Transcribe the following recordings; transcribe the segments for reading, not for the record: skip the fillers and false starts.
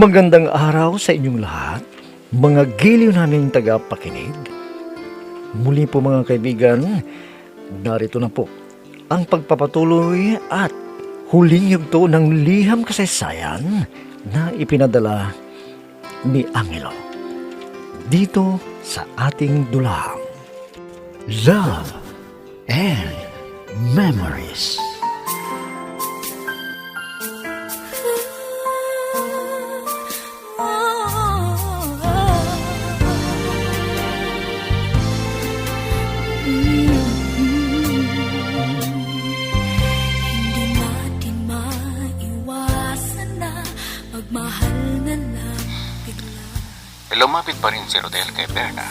Magandang araw sa inyong lahat, mga giliw naming tagapakinig. Muli po mga kaibigan, narito na po ang pagpapatuloy at huling yugto ng liham kasaysayan na ipinadala ni Angelo dito sa ating dulang Love and Memories. Lumapit pa rin si Rodel kay Berna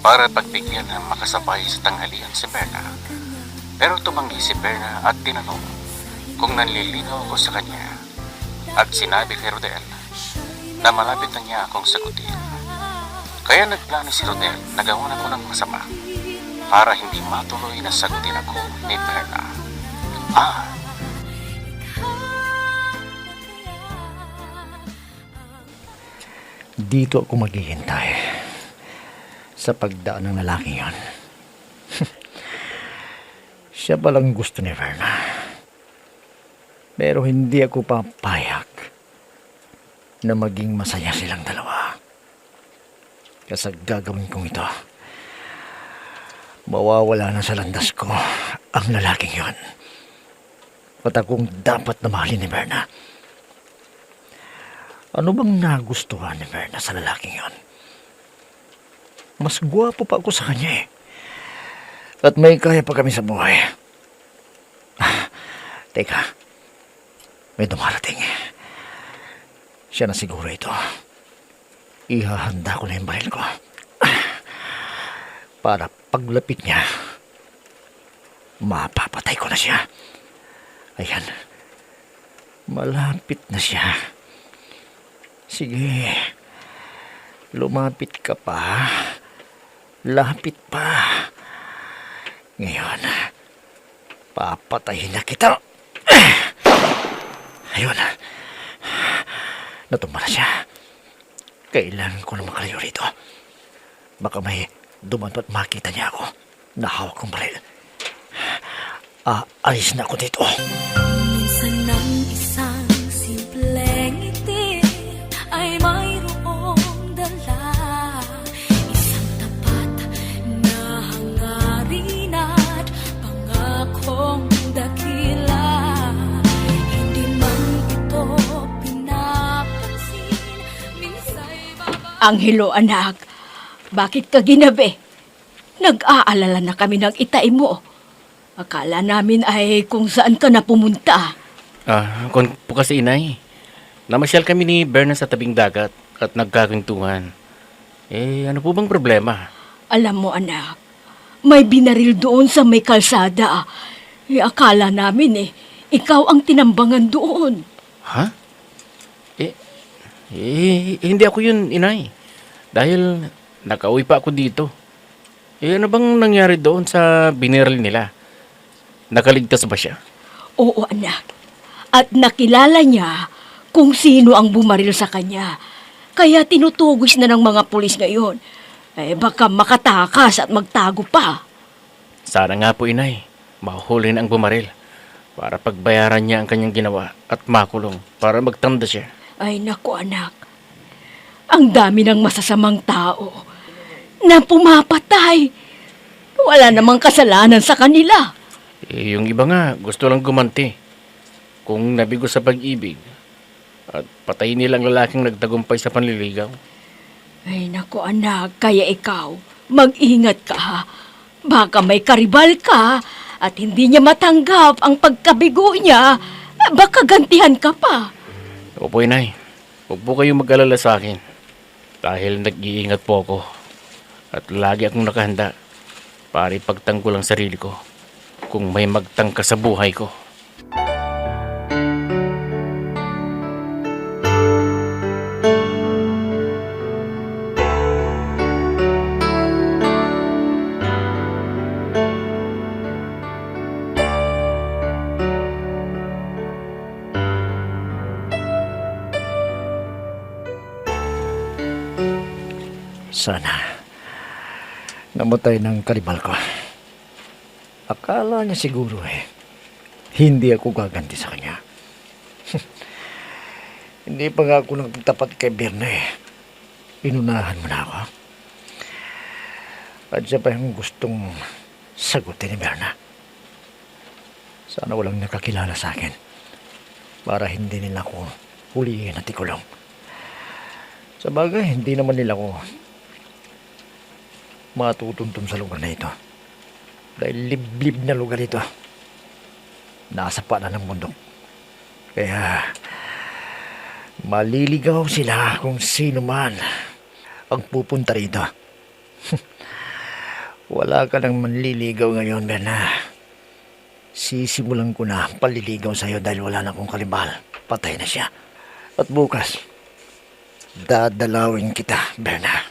para pagbigyan ng makasabay sa tanghalian si Berna. Pero tumanggi si Berna at tinanong kung nanliligaw ako sa kanya. At sinabi kay Rodel na malapit na niya akong sagutin. Kaya nagplano si Rodel na gawan ako ng masama para hindi matuloy na sagutin ako ni Berna. Dito ako maghihintay sa pagdaan ng lalaking yon. Siya palang gusto ni Verna. Pero hindi ako papayag na maging masaya silang dalawa. Kasi gagawin kong ito, mawawala na sa landas ko ang lalaking yon. At akong dapat na mahalin ni Verna. Ano bang nagustuhan ni Verna sa lalaking yon? Mas gwapo pa ako sa kanya eh. At may kaya pa kami sa buhay. Teka, may dumarating. Siya na siguro ito. Ihahanda ko na yung baril ko. Para paglapit niya, mapapatay ko na siya. Ayan, malapit na siya. Sige, lumapit ka pa. Lapit pa. Ngayon, papatayin na kita. Ayun, natumba na siya. Kailangan ko na makalayo rito. Baka may dumanto at makita niya ako. Nahawak kong baril. Alis na ako dito. Minsan ng isang simpleng ngiti ay mayroong dala, isang tapat na hangarin at pangakong dakila. Hindi man ito pinapansin, minsa'y Angelo, anak, bakit ka ginabi? Nag-aalala na kami ng itay mo. Akala namin ay kung saan ka na pumunta. Kung po kasi inay, namasyal kami ni Berna sa tabing dagat at nagkakwentuhan. Ano po bang problema? Alam mo, anak, may binaril doon sa may kalsada. Akala namin ikaw ang tinambangan doon. Ha? Hindi ako yun, inay. Dahil nakauwi pa ako dito. Ano bang nangyari doon sa binaril nila? Nakaligtas ba siya? Oo, anak. At nakilala niya kung sino ang bumaril sa kanya. Kaya tinutugis na ng mga pulis ngayon. Baka makatakas at magtago pa. Sana nga po, inay. Mahuhuli na ang bumaril para pagbayaran niya ang kanyang ginawa at makulong para magtanda siya. Ay, naku, anak. Ang dami ng masasamang tao na pumapatay. Wala namang kasalanan sa kanila. Yung iba nga, gusto lang gumanti. Kung nabigo sa pag-ibig at patayin nilang lalaking nagtagumpay sa panliligaw. Ay, naku, anak. Kaya ikaw, mag-ingat ka, ha? Baka may karibal ka at hindi niya matanggap ang pagkabigo niya. Baka gantihan ka pa. Opo, inay. Huwag po kayong mag-alala sa akin. Dahil nag-iingat po ako. At lagi akong nakahanda para ipagtanggol ang sarili ko kung may magtangka sa buhay ko. Sana namatay ng karibal ko. Akala niya siguro hindi ako gaganti sa kanya. Hindi pa nga ako nagtapat kay Berna Inunahan mo na ako. At siya pa yung gustong sagutin ni Berna. Sana walang nakakilala sa akin para hindi nila ako hulihin at ikulong. Sa bagay, hindi naman nila ako matutuntum sa lugar na ito. Dahil liblib na lugar ito. Nasa paanan ng bundok. Kaya maliligaw sila kung sino man ang pupunta rito. Wala ka nang manliligaw ngayon, Berna. Sisimulan ko na ang paliligaw sa'yo dahil wala na akong karibal. Patay na siya. At bukas, dadalawin kita, Berna.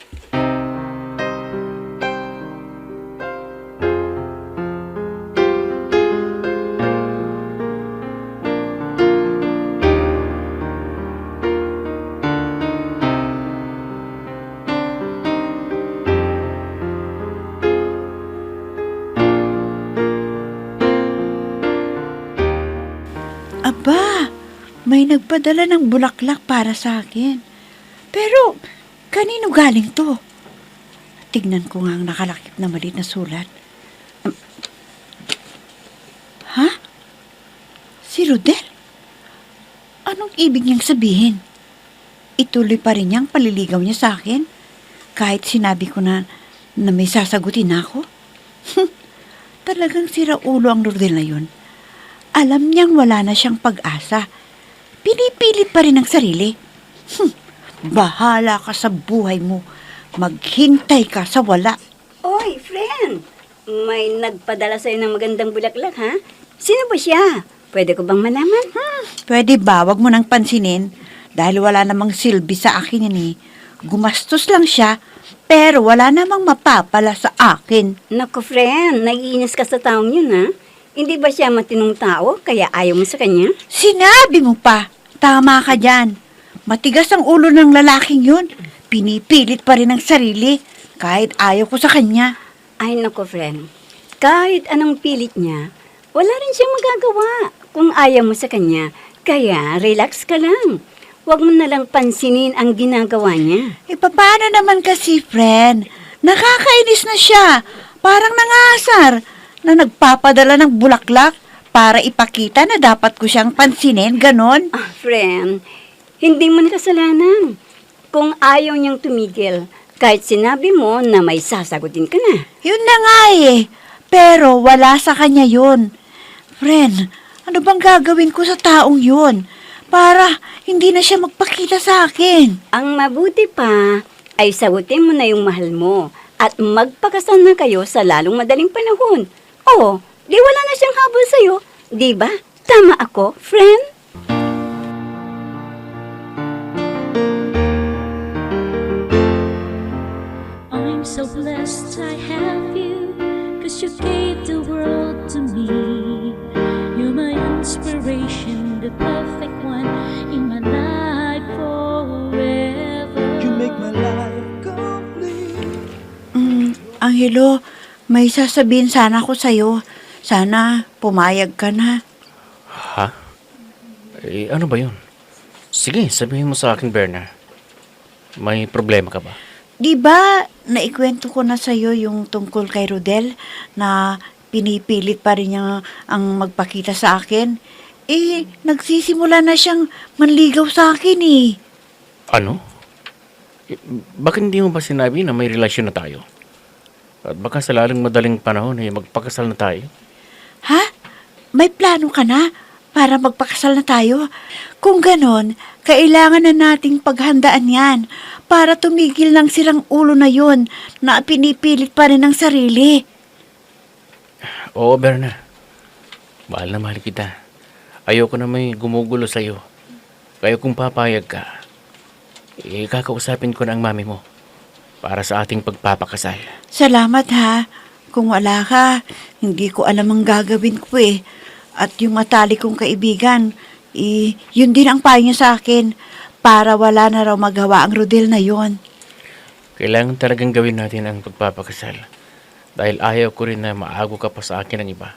Aba, may nagpadala ng bulaklak para sa akin. Pero, kanino galing to? Tignan ko nga ang nakalakip na maliit na sulat. Ha? Si Rodel? Anong ibig niyang sabihin? Ituloy pa rin niyang paliligaw niya sa akin? Kahit sinabi ko na may sasagutin ako? Talagang siraulo ang Rodel na yun. Alam niyang wala na siyang pag-asa. Pinipilit pa rin ang sarili. Bahala ka sa buhay mo. Maghintay ka sa wala. Oy, friend! May nagpadala sa'yo ng magandang bulaklak, ha? Sino ba siya? Pwede ko bang malaman? Pwede ba? Wag mo nang pansinin. Dahil wala namang silbi sa akin yan Gumastos lang siya, pero wala namang mapapala sa akin. Naku, friend, naiinis ka sa taong yun, ha? Hindi ba siya matinong tao, kaya ayaw mo sa kanya? Sinabi mo pa. Tama ka dyan. Matigas ang ulo ng lalaking yun. Pinipilit pa rin ang sarili, kahit ayaw ko sa kanya. Ay, naku, friend. Kahit anong pilit niya, wala rin siyang magagawa kung ayaw mo sa kanya. Kaya, relax ka lang. Huwag mo nalang pansinin ang ginagawa niya. Paano naman kasi, friend? Nakakainis na siya. Parang nangasar na nagpapadala ng bulaklak para ipakita na dapat ko siyang pansinin, ganon. Ah, friend, hindi mo na kasalanan. Kung ayaw niyang tumigil, kahit sinabi mo na may sasagutin ka na. Yun na nga pero wala sa kanya yun. Friend, ano bang gagawin ko sa taong yun para hindi na siya magpakita sa akin? Ang mabuti pa ay sagutin mo na yung mahal mo at magpakasal na kayo sa lalong madaling panahon. Oo, di wala na siyang habol sa'yo. Di ba? Tama ako, friend? I'm so blessed I have you, 'cause you gave the world to me. You're my inspiration, the perfect one in my life forever. You make my life complete. Angelo, may sasabihin sana ako sa'yo. Sana pumayag ka na. Ha? Ano ba yun? Sige, sabihin mo sa akin, Berna. May problema ka ba? Di ba naikwento ko na sa'yo yung tungkol kay Rodel na pinipilit pa rin niya ang magpakita sa akin? Nagsisimula na siyang manligaw sa akin Ano? Bakit hindi mo ba sinabi na may relasyon na tayo? At baka sa lalong madaling panahon magpakasal na tayo? Ha? May plano ka na para magpakasal na tayo? Kung ganon, kailangan na nating paghandaan yan para tumigil ng sirang ulo na yun na pinipilit pa rin ng sarili. Oo, Berna. Mahal na mahal kita. Ayoko na may gumugulo sa'yo. Kaya kung papayag ka, kakausapin ko na ang mami mo para sa ating pagpapakasal. Salamat ha. Kung wala ka, hindi ko alam ang gagawin ko At yung matalik kong kaibigan, yun din ang payo niya sa akin para wala na raw magawa ang Rodel na yon. Kailangan talagang gawin natin ang pagpapakasal. Dahil ayaw ko rin na maago ka pa sa akin ng iba.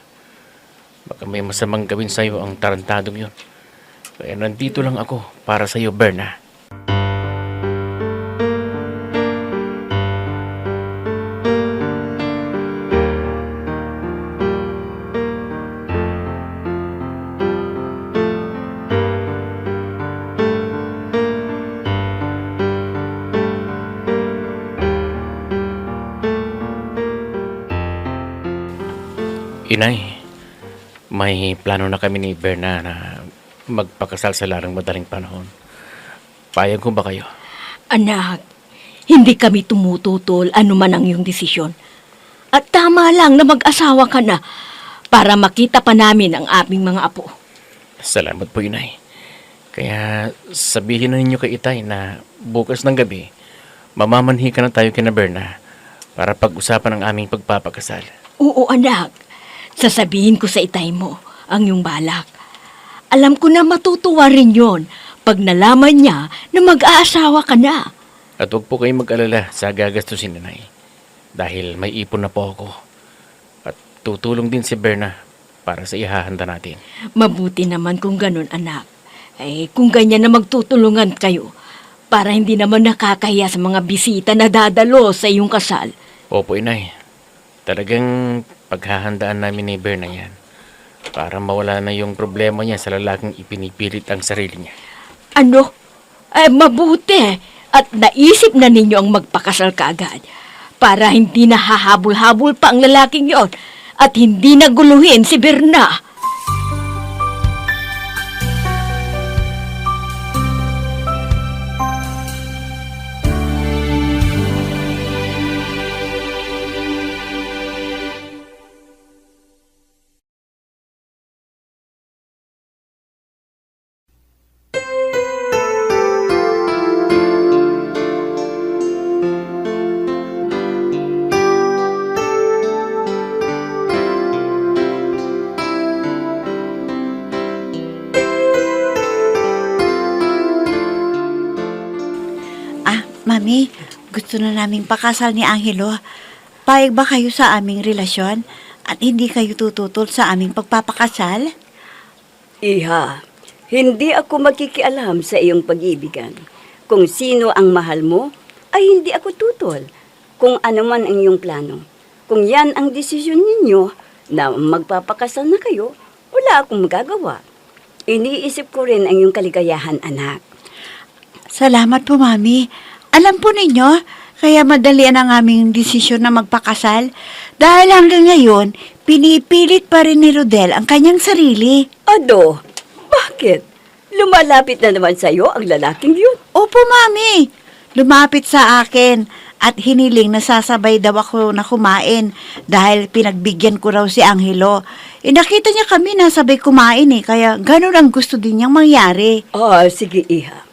Baka may masamang gawin sa'yo ang tarantadong yun. Kaya nandito lang ako para sa'yo, Berna. Inay, may plano na kami ni Berna na magpakasal sa larang madaling panahon. Payag ko ba kayo? Anak, hindi kami tumututol anuman ang iyong desisyon. At tama lang na mag-asawa ka na para makita pa namin ang aming mga apo. Salamat po, Inay. Kaya sabihin na ninyo kay Itay na bukas ng gabi, mamamanhi ka na tayo kina Berna para pag-usapan ang aming pagpapakasal. Oo, anak. Sasabihin ko sa itay mo ang iyong balak. Alam ko na matutuwa rin yon pag nalaman niya na mag-aasawa ka na. At huwag po kayong mag-alala sa gagastusin, Inay. Dahil may ipon na po ako. At tutulong din si Berna para sa ihahanda natin. Mabuti naman kung ganun, anak. Kung ganyan na magtutulungan kayo, para hindi naman nakakahiya sa mga bisita na dadalo sa iyong kasal. Opo, Inay. Talagang paghahandaan namin ni Berna yan para mawala na yung problema niya sa lalaking ipinipilit ang sarili niya. Ano? Mabuti. At naisip na ninyo ang magpakasal kaagad para hindi na hahabol-habol pa ang lalaking yon at hindi na guluhin si Berna. Mami, gusto na naming pakasal ni Angelo. Payag ba kayo sa aming relasyon at hindi kayo tututol sa aming pagpapakasal? Iha, hindi ako makikialam sa iyong pag-ibigan. Kung sino ang mahal mo, ay hindi ako tutol. Kung ano man ang iyong plano. Kung yan ang desisyon ninyo na magpapakasal na kayo, wala akong magagawa. Iniisip ko rin ang iyong kaligayahan, anak. Salamat po, Mami. Alam po ninyo, kaya madalian ang aming desisyon na magpakasal dahil hanggang ngayon, pinipilit pa rin ni Rodel ang kanyang sarili. Ado, bakit? Lumalapit na naman sa'yo ang lalaking yun. Opo, Mami. Lumapit sa akin at hiniling na sasabay daw ako na kumain dahil pinagbigyan ko raw si Angelo. Nakita niya kami na sabay kumain kaya ganun ang gusto din niyang mangyari. Sige, Iha.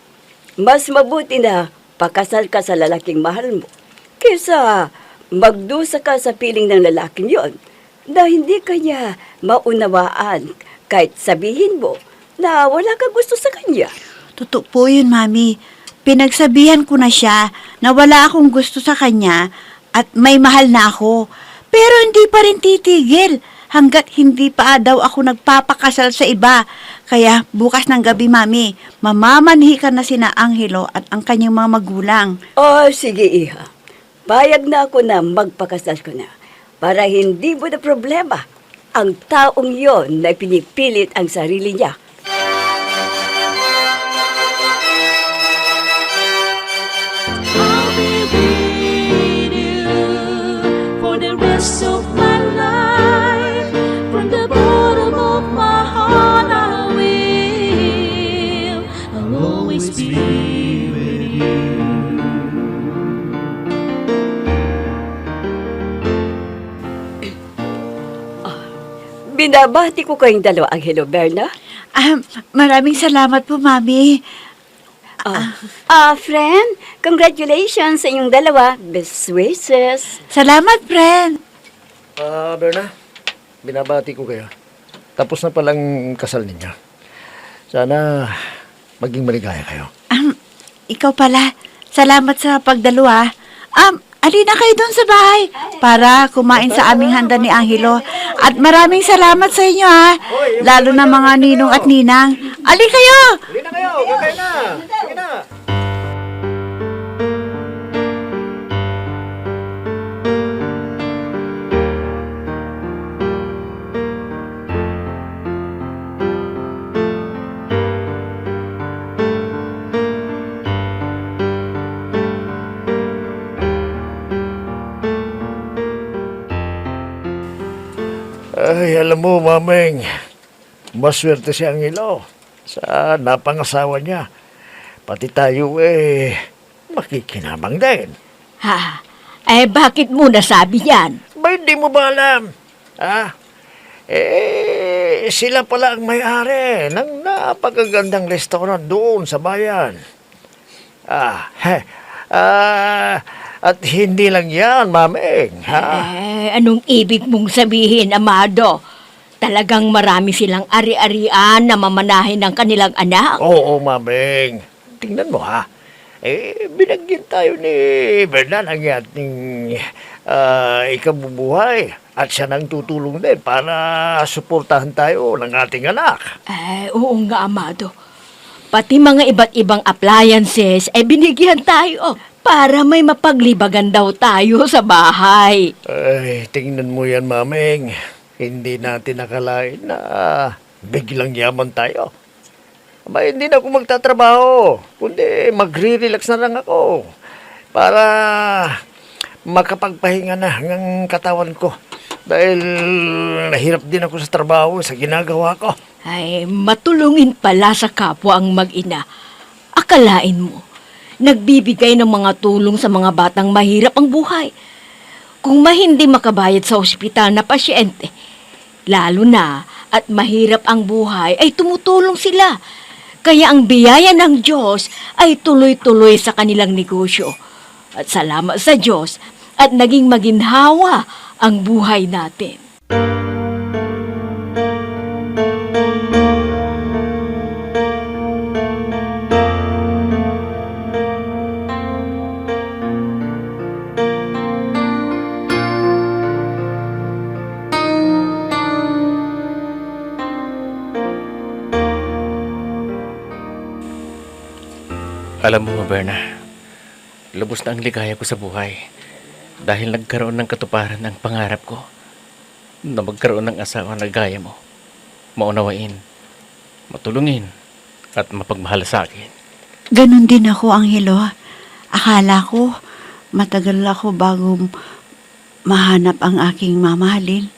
Mas mabuti na pakasal ka sa lalaking mahal mo kaysa magdusa ka sa piling ng lalaking yon na hindi kanya maunawaan kahit sabihin mo na wala ka gusto sa kanya. Totoo po yun, Mami. Pinagsabihan ko na siya na wala akong gusto sa kanya at may mahal na ako. Pero hindi pa rin titigil hanggat hindi pa daw ako nagpapakasal sa iba. Kaya bukas ng gabi, Mami, mamamanhi ka na sina Angelo at ang kanyang mga magulang. Sige, Iha. Payag na ako na magpakasal ko na para hindi mo na problema ang taong yon na pinipilit ang sarili niya. I'll be with you for the rest of my life. From the bottom of my heart, I will. I'll always be with you. Binabati ko kayong dalawa, Angelo, Berna. Maraming salamat po, Mami. Friend, congratulations sa inyong dalawa. Best wishes. Salamat, friend. Berna, binabati ko kayo. Tapos na palang kasal ninyo. Sana maging maligaya kayo. Ikaw pala. Salamat sa pagdalo. Alina kayo doon sa bahay para kumain sa aming handa ni Angelo. At maraming salamat sa inyo, ha. Lalo na mga ninong at ninang. Ali kayo! Hindi na kayo, gagay na. Sige na. Ay, alam mo, Mameng, maswerte si Angelo sa napangasawa niya. Pati tayo makikinabang din. Ha? Bakit mo nasabi yan? Ba, hindi mo ba alam? Ha? Sila pala ang may-ari ng napakagandang restaurant doon sa bayan. At hindi lang yan, Mameng. Ha? Anong ibig mong sabihin, Amado? Talagang marami silang ari-arian na mamanahin ng kanilang anak? Oo, Mameng. Tingnan mo, ha? Binagyan tayo ni Bernal ang ating ikabubuhay. At siya nang tutulong din para suportahan tayo ng ating anak. Oo nga, Amado. Pati mga iba't ibang appliances, binigyan tayo para may mapaglibagan daw tayo sa bahay. Ay, tingnan mo yan, Mameng. Hindi natin nakalain na biglang yaman tayo. Aba, hindi na ako magtatrabaho, kundi magre-relax na lang ako para makapagpahinga na ng katawan ko. Dahil nahirap din ako sa trabaho, sa ginagawa ko. Ay, matulungin pala sa kapwa ang mag-ina. Akalain mo, nagbibigay ng mga tulong sa mga batang mahirap ang buhay. Kung hindi makabayad sa ospital na pasyente, lalo na at mahirap ang buhay, ay tumutulong sila. Kaya ang biyaya ng Diyos ay tuloy-tuloy sa kanilang negosyo. At salamat sa Diyos at naging maginhawa ang buhay natin. Alam mo, Berna, lubos na ang ligaya ko sa buhay dahil nagkaroon ng katuparan ang pangarap ko na magkaroon ng asawa na gaya mo, maunawain, matulungin, at mapagmahal sa akin. Ganon din ako, Angelo. Akala ko, matagal ako bago mahanap ang aking mamahalin.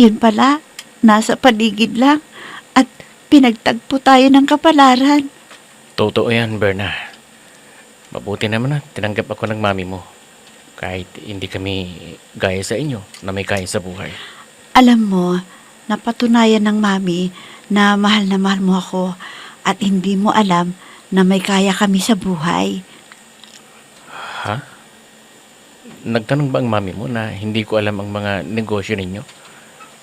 Yun pala, nasa paligid lang at pinagtagpo tayo ng kapalaran. Totoo yan, Berna. Mabuti naman na tinanggap ako ng mami mo. Kahit hindi kami gaya sa inyo na may kaya sa buhay. Alam mo, napatunayan ng mami na mahal mo ako at hindi mo alam na may kaya kami sa buhay. Ha? Nagtanong ba ang mami mo na hindi ko alam ang mga negosyo ninyo?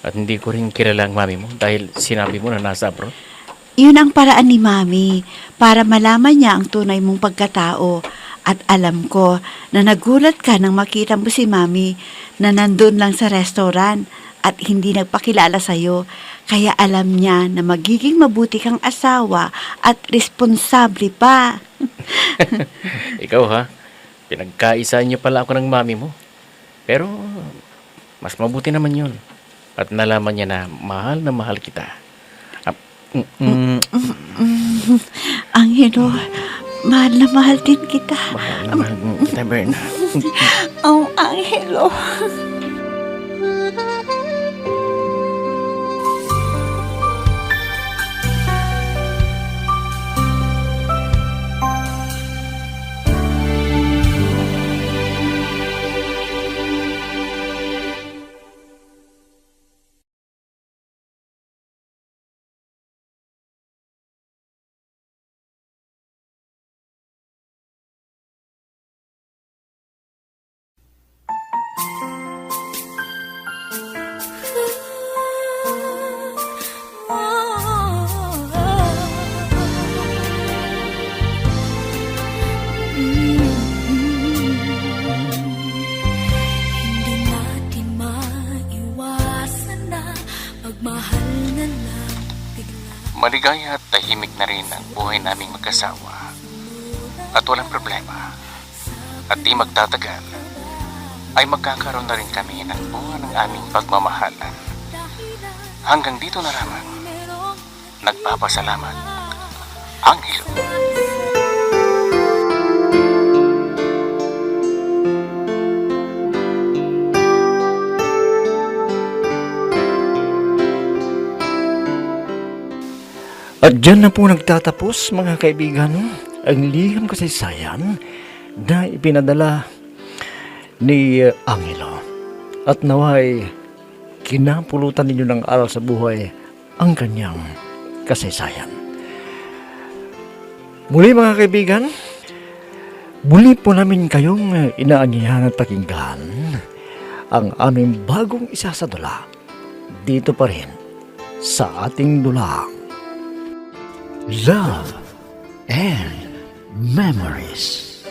At hindi ko rin kilala ang mami mo dahil sinabi mo na nasa abroad? Yun ang paraan ni mami para malaman niya ang tunay mong pagkatao. At alam ko na nagulat ka nang makita mo si mami na nandun lang sa restaurant at hindi nagpakilala sa'yo. Kaya alam niya na magiging mabuti kang asawa at responsable pa. Ikaw ha? Pinagkaisa niyo pala ako ng mami mo. Pero mas mabuti naman yun. At nalaman niya na mahal kita. Angelo, mahal na mahal din kita. Mahal na mahal kita, Berna. Oh, Angelo. Maligaya at tahimik na rin ang buhay naming mag-asawa. At walang problema. At di magtatagal, ay magkakaroon na rin kami ng bunga ng aming pagmamahalan. Hanggang dito na lamang. Nagpapasalamat, Angelo. At dyan na po nagtatapos, mga kaibigan, ang liham kasaysayan na ipinadala ni Angelo. At naway, kinapulutan ninyo ng aral sa buhay ang kanyang kasaysayan. Muli mga kaibigan, muli po namin kayong inaanyayahan at pakinggan ang aming bagong isasadula dito pa rin sa ating dulang Love and Memories.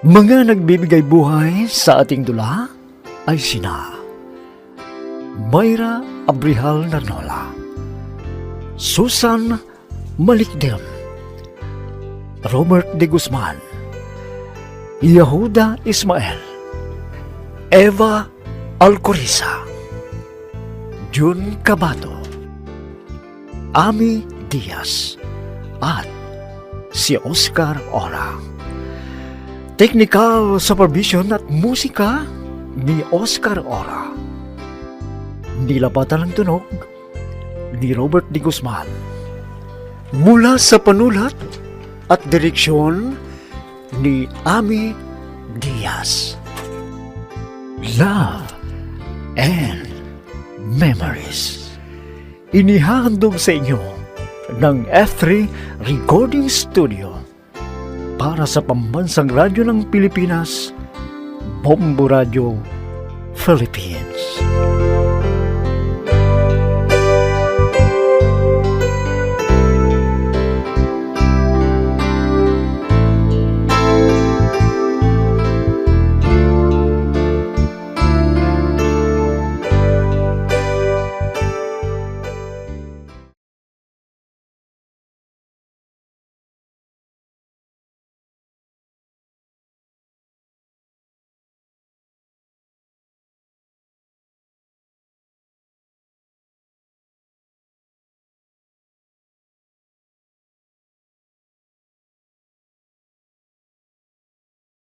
Mga nagbibigay buhay sa ating dula ay sina Mayra Abrihal Narnola, Susan Malikdem, Robert de Guzman, Yehuda Ismael, Eva Alcoriza, Jun Cabato, Ami Diaz, at si Oscar Ora. Technical supervision at musika ni Oscar Ora. Nilapatan ng tunog ni Robert de Guzman. Mula sa panulat at direksyon ni Ami Diaz. Love and Memories. Inihahandog sa inyo ng F3 Recording Studio para sa Pambansang Radyo ng Pilipinas, Bombo Radio, Philippines.